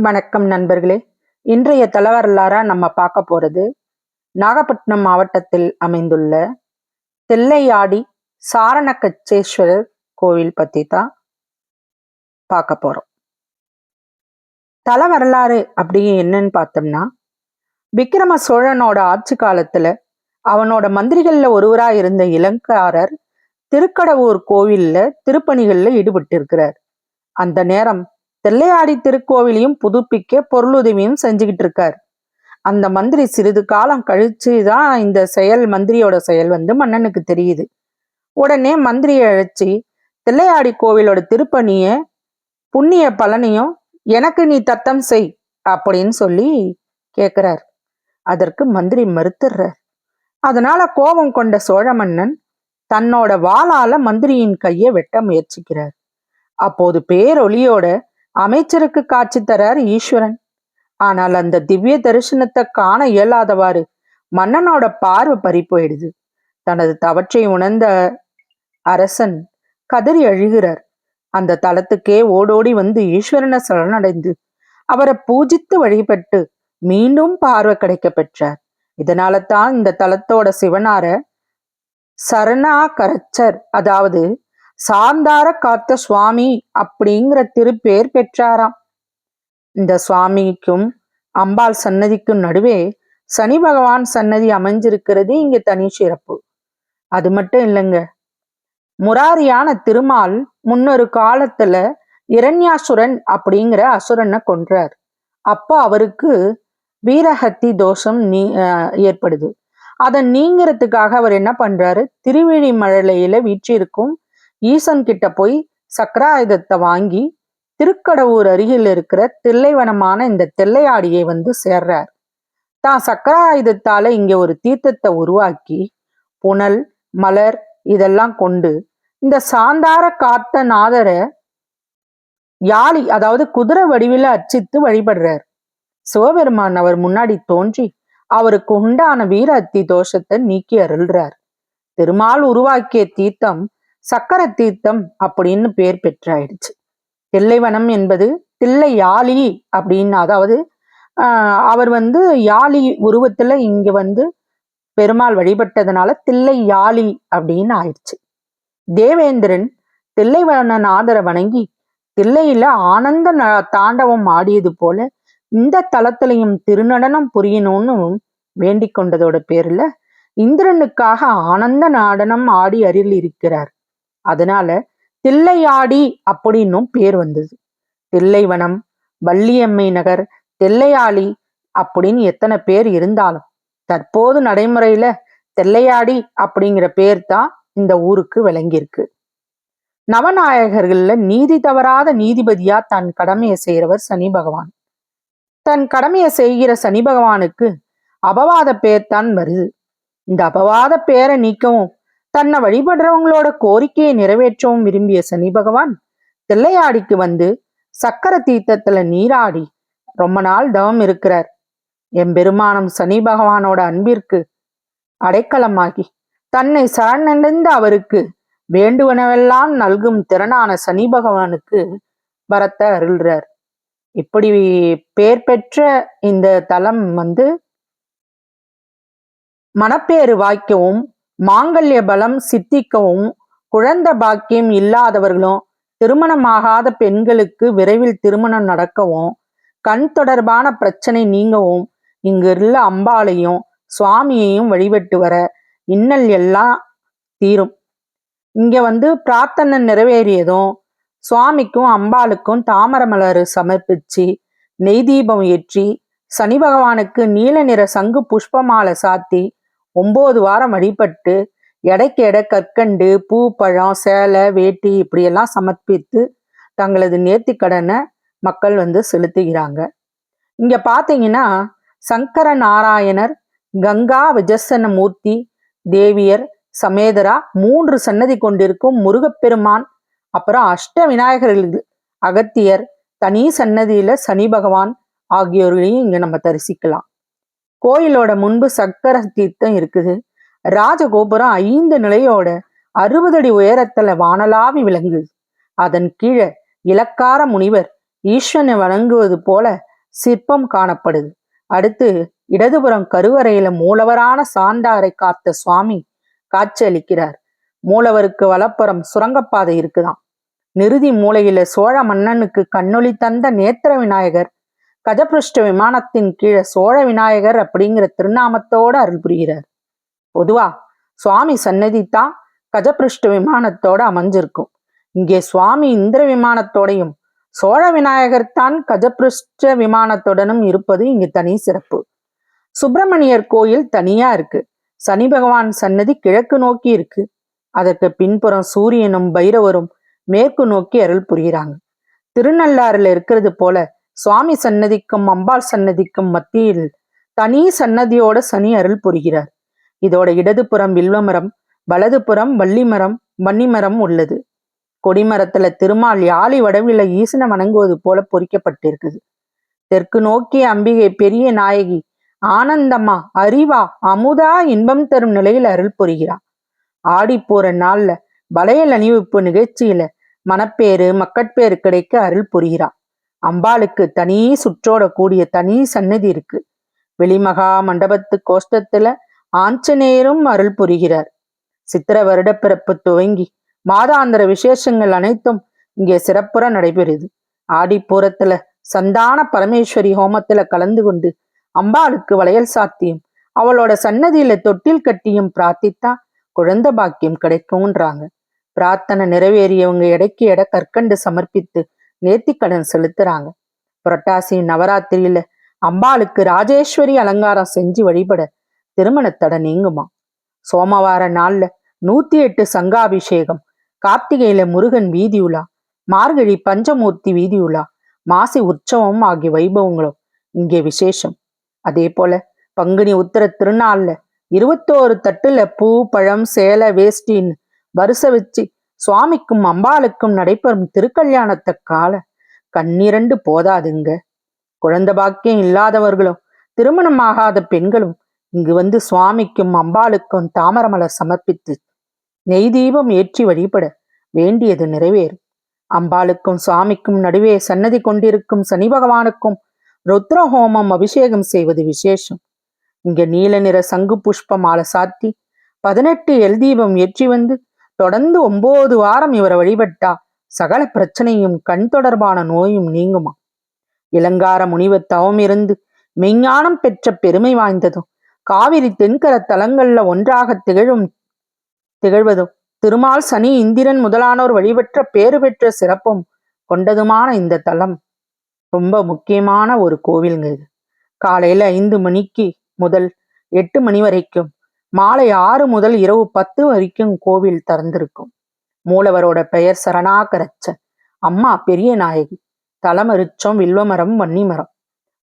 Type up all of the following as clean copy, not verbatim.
வணக்கம் நண்பர்களே. இன்றைய தலவரலாறா நம்ம பார்க்க போறது நாகப்பட்டினம் மாவட்டத்தில் அமைந்துள்ள தில்லையாடி சாரணக்கச்சேஸ்வரர் கோவில் பத்தி தான் பார்க்க போறோம். தல வரலாறு அப்படி என்னன்னு பார்த்தோம்னா, விக்கிரம சோழனோட ஆட்சி காலத்துல அவனோட மந்திரிகள்ல ஒருவரா இருந்த இளங்காரர் திருக்கடவூர் கோவில்ல திருப்பணிகள்ல ஈடுபட்டு இருக்கிறார். அந்த நேரம் தில்லையாடி திருக்கோவிலையும் புதுப்பிக்க பொருளுதவியும் செஞ்சுக்கிட்டு இருக்கார். அந்த மந்திரி சிறிது காலம் கழிச்சுதான் இந்த மந்திரியோட செயல் மன்னனுக்கு தெரியுது. உடனே மந்திரியை அழைச்சி தில்லையாடி கோவிலோட திருப்பணிய புண்ணிய பலனையும் எனக்கு நீ தத்தம் செய் அப்படின்னு சொல்லி கேட்கிறார். அதற்கு மந்திரி மறுத்துறார். அதனால கோபம் கொண்ட சோழ மன்னன் தன்னோட வாளால மந்திரியின் கையை வெட்ட முயற்சிக்கிறார். அப்போது பேரொலியோட அமைச்சருக்கு காட்சி தரார் ஈஸ்வரன். ஆனால் அந்த திவ்ய தரிசனத்தை காண இயலாதவாறு மன்னனோட பார்வை பறி போயிடுது. தனது தவற்றை உணர்ந்த அரசன் கதறி அழுகிறார். அந்த தலத்துக்கே ஓடோடி வந்து ஈஸ்வரனை சரணடைந்து அவரை பூஜித்து வழிபட்டு மீண்டும் பார்வை கிடைக்க பெற்றார். இதனால தான் இந்த தலத்தோட சிவனார சரணாகரச்சர், அதாவது சாந்தார காத்த சுவாமி அப்படிங்கிற திருப்பேர் பெற்றாராம். இந்த சுவாமிக்கும் அம்பாள் சன்னதிக்கும் நடுவே சனி பகவான் சன்னதி அமைஞ்சிருக்கிறது இங்க தனி சிறப்பு. அது மட்டும் இல்லைங்க, முராரியான திருமால் முன்னொரு காலத்துல இரண்யாசுரன் அப்படிங்கிற அசுரனை கொன்றார். அப்போ அவருக்கு வீரஹத்தி தோஷம் ஏற்படுது. அதை நீங்கிறதுக்காக அவர் என்ன பண்றாரு, திருவிழிமலையில வீற்றிருக்கும் ஈசன் கிட்ட போய் சக்கராயுதத்தை வாங்கி திருக்கடவூர் அருகில் இருக்கிற தில்லைவனமான இந்த தில்லையாடியை சேர்றார். தான் சக்கராயுதத்தால இங்க ஒரு தீர்த்தத்தை உருவாக்கி புனல் மலர் இதெல்லாம் கொண்டு இந்த சாந்தார காத்த நாதரை யாழி, அதாவது குதிரை வடிவில அர்ச்சித்து வழிபடுறார். சிவபெருமான் அவர் முன்னாடி தோன்றி அவருக்கு உண்டான வீர அத்தி தோஷத்தை நீக்கி அருள்றார். திருமால் உருவாக்கிய தீர்த்தம் சக்கர தீர்த்தம் அப்படின்னு பேர் பெற்றாயிடுச்சு. தில்லைவனம் என்பது தில்லை யாழி அப்படின்னு, அதாவது அவர் யாழி உருவத்துல இங்க பெருமாள் வழிபட்டதுனால தில்லை யாழி அப்படின்னு ஆயிடுச்சு. தேவேந்திரன் தில்லைவனநாதரை வணங்கி தில்லையில ஆனந்த தாண்டவம் ஆடியது போல இந்த தலத்திலையும் திருநடனம் புரியணும்னு வேண்டிக் கொண்டதோட பேர்ல இந்திரனுக்காக ஆனந்த நடனம் ஆடி அருள் இருக்கிறார். அதனால தில்லையாடி அப்படின்னும் பேர் வந்தது. தில்லைவனம், வள்ளியம்மை நகர், தில்லையாளி அப்படின்னு எத்தனை பேர் இருந்தாலும் தற்போது நடைமுறையில தில்லையாடி அப்படிங்கிற பேர் தான் இந்த ஊருக்கு விளங்கியிருக்கு. நவநாயகர்கள்ல நீதி தவறாத நீதிபதியா தன் கடமையை செய்கிறவர் சனி பகவான். தன் கடமையை செய்கிற சனி பகவானுக்கு அபவாத பேர் தான் வருது. இந்த அபவாத பேரை நீக்கவும் தன்னை வழிபடுறவங்களோட கோரிக்கையை நிறைவேற்றவும் விரும்பிய சனி பகவான் தில்லையாடிக்கு சக்கர தீர்த்தத்துல நீராடி ரொம்ப நாள் தவம் இருக்கிறார். எம்பெருமானம் சனி பகவானோட அன்பிற்கு அடைக்கலமாகி தன்னை சரணடைந்த அவருக்கு வேண்டுவனவெல்லாம் நல்கும் திறனான சனி பகவானுக்கு வரத்தை அருள்றார். இப்படி பேர் பெற்ற இந்த தலம் மனப்பேறு வாய்க்கவும் மாங்கல்ய பலம் சித்திக்கவும் குழந்தை பாக்கியம் இல்லாதவர்களும் திருமணமாகாத பெண்களுக்கு விரைவில் திருமணம் நடக்கவும் கண் தொடர்பான பிரச்சனை நீங்கவும் இங்கு உள்ள அம்பாளையும் சுவாமியையும் வழிபட்டு வர இன்னல் எல்லாம் தீரும். இங்க பிரார்த்தனை நிறைவேறியதும் சுவாமிக்கும் அம்பாளுக்கும் தாமரமலர் சமர்ப்பிச்சு நெய் தீபம் ஏற்றி சனி பகவானுக்கு நீல நிற சங்கு புஷ்பமாலை சாத்தி 9 வாரம் வழிபட்டு எடைக்கு எடை கற்கண்டு பூ பழம் சேலை வேட்டி இப்படியெல்லாம் சமர்ப்பித்து தங்களது நேர்த்தி கடனை மக்கள் செலுத்துகிறாங்க. இங்க பாத்தீங்கன்னா சங்கர நாராயணர், கங்கா விஜசன மூர்த்தி தேவியர் சமேதரா 3 சன்னதி கொண்டிருக்கும் முருகப்பெருமான், அப்புறம் அஷ்ட விநாயகர்கள், அகத்தியர், தனி சன்னதியில சனி பகவான் ஆகியோர்களையும் இங்க நம்ம தரிசிக்கலாம். கோயிலோட முன்பு சக்கர தீர்த்தம் இருக்குது. ராஜகோபுரம் 5 நிலையோட 60 அடி உயரத்துல வானலாவி விளங்குது. அதன் கீழே இலக்கார முனிவர் ஈஸ்வரனை வணங்குவது போல சிற்பம் காணப்படுது. அடுத்து இடதுபுறம் கருவறையில மூலவரான சாந்தாரை காத்த சுவாமி காட்சி அளிக்கிறார். மூலவருக்கு வலப்புறம் சுரங்கப்பாதை இருக்குதாம். நிருதி மூலையில சோழ மன்னனுக்கு கண்ணொளி தந்த நேத்திர விநாயகர் கஜபிருஷ்ட விமானத்தின் கீழே சோழ விநாயகர் அப்படிங்கிற திருநாமத்தோட அருள் புரிகிறார். பொதுவா சுவாமி சன்னதி தான் கஜபிருஷ்ட விமானத்தோட அமைஞ்சிருக்கும். இங்கே சுவாமி இந்திர விமானத்தோடையும் சோழ விநாயகர் தான் கஜபிருஷ்ட விமானத்துடனும் இருப்பது இங்கு தனி சிறப்பு. சுப்பிரமணியர் கோயில் தனியா இருக்கு. சனி பகவான் சன்னதி கிழக்கு நோக்கி இருக்கு. அதற்கு பின்புறம் சூரியனும் பைரவரும் மேற்கு நோக்கி அருள் புரிகிறாங்க. திருநள்ளாறுல இருக்கிறது போல சுவாமி சன்னதிக்கும் அம்பாள் சன்னதிக்கும் மத்தியில் தனி சன்னதியோட சனி அருள் புரிகிறார். இதோட இடதுபுறம் வில்வமரம், வலதுபுறம் வன்னிமரம் உள்ளது. கொடிமரத்துல திருமால் யாழி வடவில ஈசனை வணங்குவது போல பொறிக்கப்பட்டிருக்குது. தெற்கு நோக்கிய அம்பிகை பெரிய நாயகி ஆனந்தம்மா அறிவா அமுதா இன்பம் தரும் நிலையில் அருள் புரிகிறார். ஆடி போற நாள்ல வளையல் அணிவிப்பு நிகழ்ச்சியில மணப்பேறு மக்கட்பேறு கிடைக்க அருள் புரிகிறார். அம்பாளுக்கு தனி சுற்றோட கூடிய தனி சன்னதி இருக்கு. வெளிமகா மண்டபத்து கோஷ்டத்துல ஆஞ்சநேயரும் அருள் புரிகிறார். சித்திர வருடப்பிறப்பு துவங்கி மாதாந்திர விசேஷங்கள் அனைத்தும் இங்கே சிறப்புற நடைபெறுது. ஆடிப்பூரத்துல சந்தான பரமேஸ்வரி ஹோமத்துல கலந்து கொண்டு அம்பாளுக்கு வளையல் சாத்தியும் அவளோட சன்னதியில தொட்டில் கட்டியும் பிரார்த்தித்தா குழந்தை பாக்கியம் கிடைக்கும்ன்றாங்க. பிரார்த்தனை நிறைவேறியவங்க எடைக்கு எடை கற்கண்டு சமர்ப்பித்து நேர்த்திக்கடன் செலுத்துறாங்க. புரட்டாசி நவராத்திரியில அம்பாளுக்கு ராஜேஸ்வரி அலங்காரம் செஞ்சு வழிபட திருமணத்தடை நீங்குமா. சோமவார நாள்ல 108 சங்காபிஷேகம், கார்த்திகையில முருகன் வீதி உலா, மார்கழி பஞ்சமூர்த்தி வீதி உலா, மாசி உற்சவம் ஆகிய வைபவங்களும் இங்கே விசேஷம். அதே போல பங்குனி உத்திர திருநாள்ல 21 தட்டுல பூ பழம் சேலை வேஷ்டின்னு வரிச வச்சு சுவாமிக்கும் அம்பாளுக்கும் நடைபெறும் திருக்கல்யாணத்தை கால கண்ணிரண்டு போதாதுங்க. குழந்தை பாக்கியம் இல்லாதவர்களும் திருமணமாகாத பெண்களும் இங்கு வந்து சுவாமிக்கும் அம்பாளுக்கும் தாமரமலர் சமர்ப்பித்து நெய் தீபம் ஏற்றி வழிபட வேண்டியது நிறைவேறும். அம்பாளுக்கும் சுவாமிக்கும் நடுவே சன்னதி கொண்டிருக்கும் சனி பகவானுக்கும் ருத்ர ஹோமம் அபிஷேகம் செய்வது விசேஷம். இங்க நீல நிற சங்கு புஷ்ப மாலை சாத்தி 18 எல் தீபம் ஏற்றி வந்து தொடர்ந்து 9 வாரம் இவரை வழிபட்டா சகல பிரச்சனையும் கண் தொடர்பான நோயும் நீங்குமா. இளங்கார முனிவர் தவம் இருந்து மெஞ்ஞானம் பெற்ற பெருமை வாய்ந்ததும் காவிரி தென்கர தலங்கள்ல ஒன்றாக திகழ்வதும் திருமால் சனி இந்திரன் முதலானோர் வழிபெற்ற பேறு பெற்ற சிறப்பும் கொண்டதுமான இந்த தலம் ரொம்ப முக்கியமான ஒரு கோவிலுங்க. இது காலையில 5 மணிக்கு முதல் 8 மணி வரைக்கும், மாலை 6 முதல் இரவு 10 வரைக்கும் கோவில் திறந்திருக்கும். மூலவரோட பெயர் சரணாகரச்ச, அம்மா பெரிய நாயகி, தலமருச்சம் வில்வமரம் வன்னிமரம்,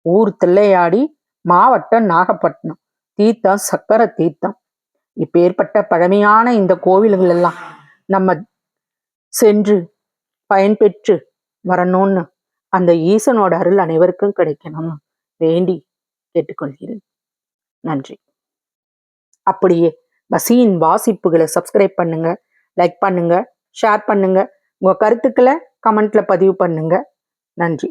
ஊர் தில்லையாடி, மாவட்டம் நாகப்பட்டினம், தீர்த்தம் சக்கர தீர்த்தம். இப்பேற்பட்ட பழமையான இந்த கோவில்கள் எல்லாம் நம்ம சென்று பயன்பெற்று வரணும்னு அந்த ஈசனோட அருள் அனைவருக்கும் கிடைக்கணும்னு வேண்டி கேட்டுக்கொள்கிறேன். நன்றி. அப்படியே வசியின் வாசிப்புகளை சப்ஸ்கிரைப் பண்ணுங்க, லைக் பண்ணுங்க, ஷேர் பண்ணுங்க, உங்க கருத்துக்களை கமெண்ட்ல பதிவு பண்ணுங்க. நன்றி.